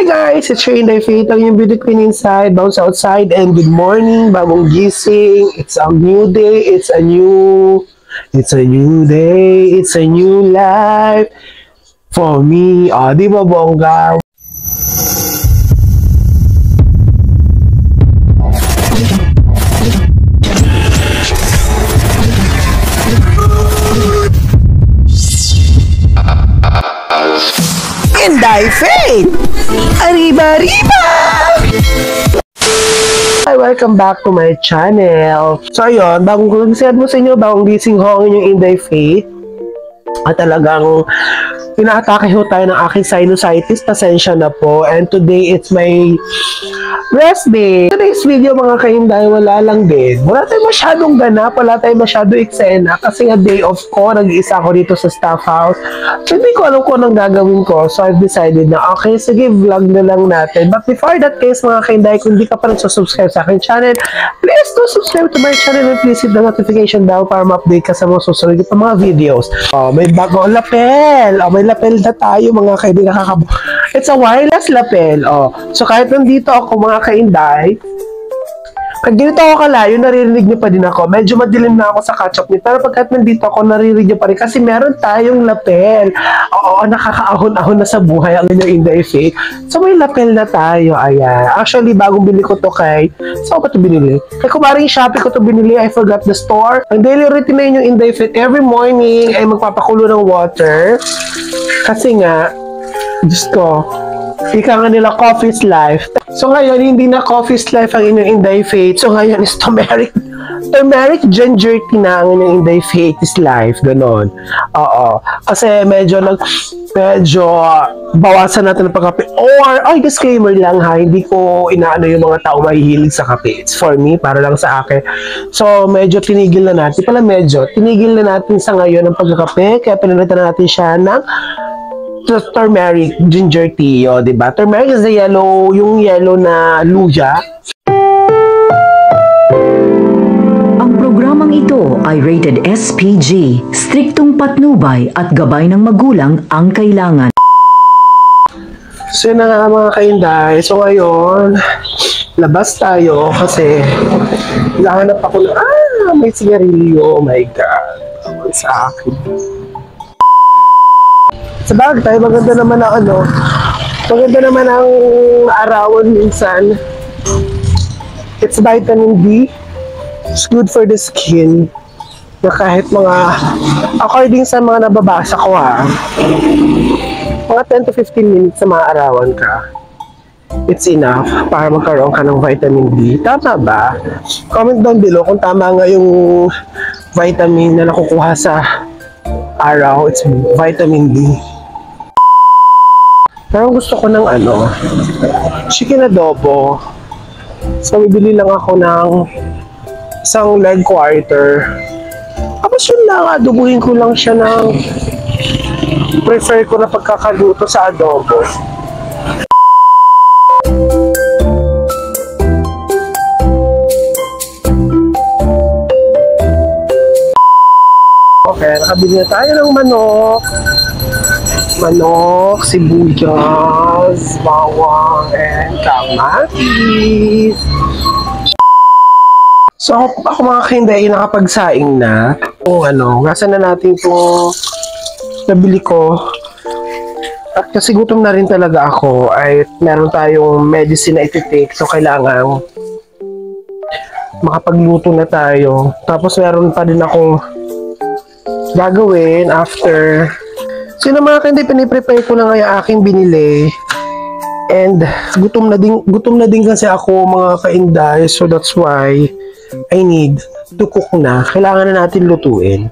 Hi guys, it's Rain Day Faith, ang yung beauty queen inside, bounce outside, and good morning, bagong gising. It's a new day, it's a new day, it's a new life for me. Di ba bongga? Inday Faith! Arriba, arriba! Hi, welcome back to my channel. So ayun, bagong share mo sa inyo, bagong gising ho ang inyong Inday Faith. At talagang pinaatake ho tayo ng aking sinusitis, pasensya na po. And today, it's my rest day. Today's video mga kainday, wala lang din. Wala tayong masyadong ganap, wala tayong masyadong eksena. Kasi nga day off ko, nag-iisa ako dito sa staff house. So hindi ko alam kung anong gagawin ko. So I've decided na okay, sige, vlog na lang natin. But before that case mga kainday, kung hindi ka pa rin subscribe sa aking channel, please do subscribe to my channel and please hit the notification bell para ma-update ka sa mga susunod pa mga videos. May bagong lapel. May lapel na tayo mga kaibigan. It's a wireless lapel. So kahit nandito ako mga kainday, pag ganito ako kalayo, naririnig nyo pa din ako. Medyo madilim na ako sa catch-up niyo. Pero pagkat nandito ako, naririnig nyo pa rin. Kasi meron tayong lapel. Oo, nakakaahon-ahon na sa buhay ang inyong Inday Faith. So may lapel na tayo. Ayan. Actually, bagong bili ko to kay... Saan ko ito binili? Kay kumaring Shopee ko to binili. I forgot the store. Ang daily routine na inyong Inday Faith, every morning ay magpapakulo ng water. Kasi nga, Diyos ko, ika nga nila coffee's life. So ngayon, hindi na coffee's life ang inyong Inday Faith. So ngayon is turmeric ginger tea na ang inyong Inday Faith is life. Ganon. Oo. Kasi medyo bawasan natin ang pagkape. Or, disclaimer lang ha, hindi ko inaano yung mga tao mahihilig sa kape. It's for me, para lang sa akin. So, medyo tinigil na natin. Tinigil na natin sa ngayon ang pagkakape. Kaya pinalitan natin siya ng turmeric ginger tea, diba? Turmeric is the yellow, yung yellow na luya. Ang programang ito ay rated SPG, striktong patnubay at gabay ng magulang ang kailangan. So yun na nga mga kainday. So ngayon, labas tayo kasi nahanap ako na, may sigarilyo. Oh my God. Sa akin. Sa bagay, maganda naman ang maganda naman ang arawan minsan. It's vitamin D. It's good for the skin. Na kahit according sa mga nababasa ko mga 10 to 15 minutes sa mga arawan ka, it's enough para magkaroon ka ng vitamin D. Tama ba? Comment down below kung tama nga yung vitamin na nakukuha sa araw. It's vitamin D. Pero gusto ko ng chicken adobo. So, bibili lang ako ng isang leg quarter. Tapos yun lang, adobuhin ko lang siya ng prefer ko na pagkakaluto sa adobo. Okay, nakabili na tayo ng manok, sibuyas, bawang, and kamatis. So ako mga kainday, nakapagsaing na. Kung nasa na natin itong nabili ko. At kasi gutom na rin talaga ako, ay meron tayong medicine na iti-take. So kailangan makapagluto na tayo. Tapos meron pa din akong gagawin after. So yun mga kainday, piniprepare ko na nga yung aking binili. And gutom na din kasi ako mga kainday. So that's why I need to cook na. Kailangan na natin lutuin.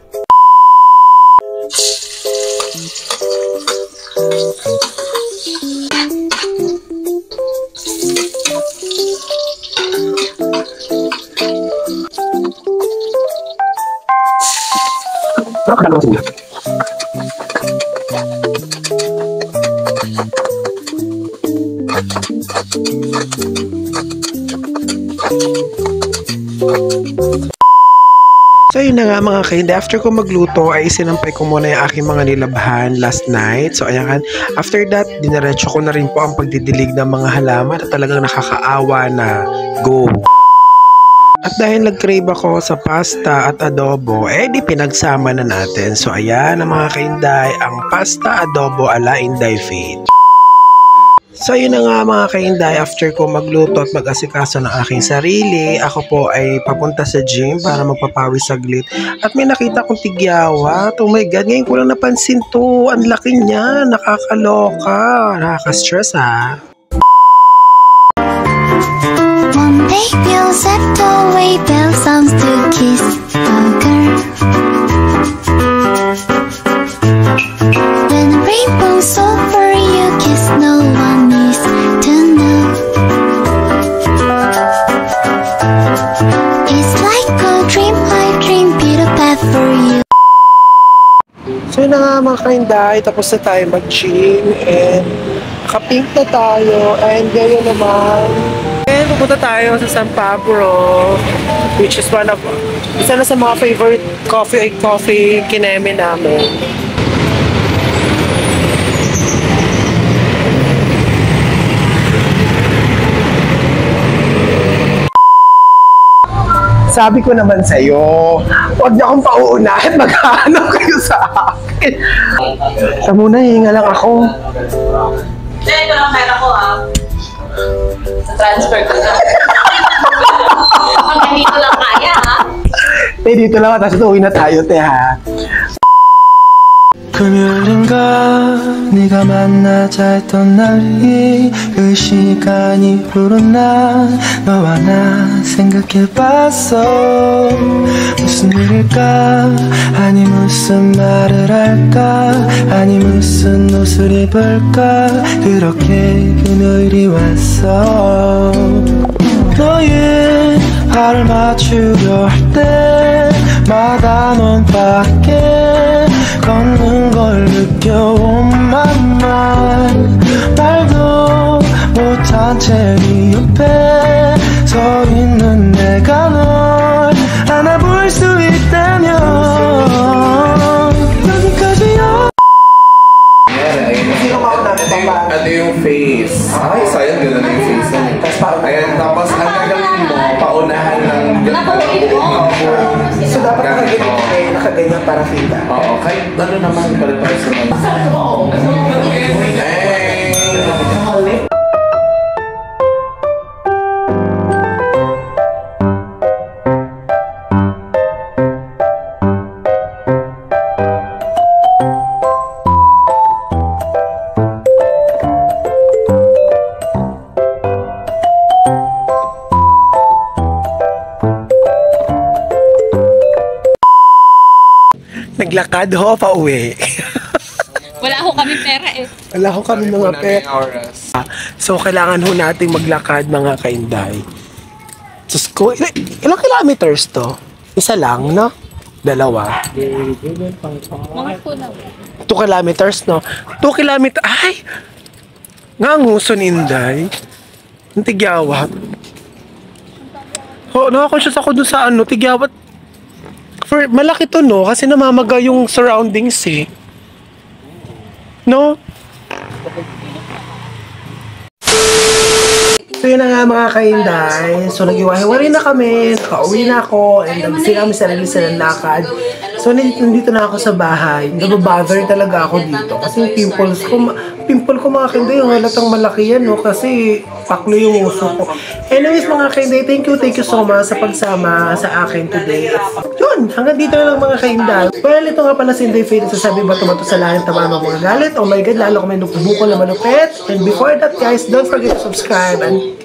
So yun na nga nga mga kainday, after ko magluto ay sinampay ko muna yung aking mga nilabhan last night. So ayan, after that, dinaretso ko na rin po ang pagdidilig ng mga halaman at talagang nakakaawa na. Go! At dahil nag-crave ako sa pasta at adobo, di pinagsama na natin. So ayan ang mga kainday, ang pasta adobo ala Inday Faith. So yun na nga mga kainday, after ko magluto at mag-asikaso ng aking sarili, ako po ay papunta sa gym para magpapawis saglit. At may nakita kong tigyawat. Oh my God, ngayon ko lang napansin to. Ang laki niya, nakakaloka, nakaka-stress ha. One day we'll set away bell sounds to kiss a girl. When the rainbow's over, you kiss no one is to know. It's like a dream I dream, Peter Pan for you. So yun na nga mga kainday, tapos na tayo mag-gym and nakapink na tayo and ngayon naman and pupunta tayo sa San Pablo, which is isa na sa mga favorite coffee kineme namin. Sabi ko naman sa'yo, huwag niyo akong pauunahin, maghahanap kayo sa akin. Sa muna, hinga lang ako. Ito lang pera ko sa transfer ko na. Hanggang dito lang kaya Dito lang, tapos uwi na tayo, ha. 금요일인가 네가 만나자 했던 날이 그 시간이 흐른 날 너와 나 생각해봤어 무슨 일일까 아니 무슨 말을 할까 아니 무슨 옷을 입을까 그렇게 금요일이 왔어 너의 발을 맞추려 할 때마다 넌 밖에 걷는 걸 느껴 on my mind 말도 못한 채 네 옆에 서 있는 내가 널 안아볼 수 있다면 여기까지야. Ano yung face? Ay, sayang gano'n yung face. Ayan, tapos ang gagawin mo, paunahan ng So dapat nakaganyan para kita. Oo, kahit ano naman pare-pare sa mga. Naglakad ho, pauwi. Wala ho kami pera Wala ho kami mga pera. So, kailangan ho nating maglakad mga kainday. Diyos ko, ilang kilometers to? Isa lang, no? Dalawa. Mga po na. 2 kilometers, no? 2 kilometers, ay! Nga ang huso ni Inday. Ang tigyawat. Nakakonsyos ako dun sa tigyawat. Malaki to, no? Kasi namamaga yung surroundings, eh. No? So yun na nga mga kainday. So nag-iwahiwari na kami, nakauwi na ako, and nagsila kami sarili sa lakad. So nandito na ako sa bahay. Nababother talaga ako dito. Kasi yung pimple ko mga kainday, yung halatang malaki yan, no? Kasi paklo yung uso ko. Anyways mga kainday, thank you so much sa pagsama sa akin today. Yun, hanggang dito na lang mga kainday. Well, ito nga pala si Inday Faith, sasabi bato-bato sa langit, tama ng mga galit. Oh my God, lalo ko may nukbuko na malupit. And before that guys, don't forget to subscribe and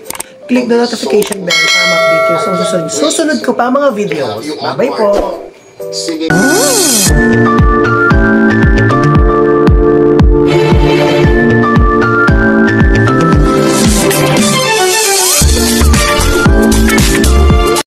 click the notification bell para ma-update you sa susunod ko pa mga videos. Bye-bye po!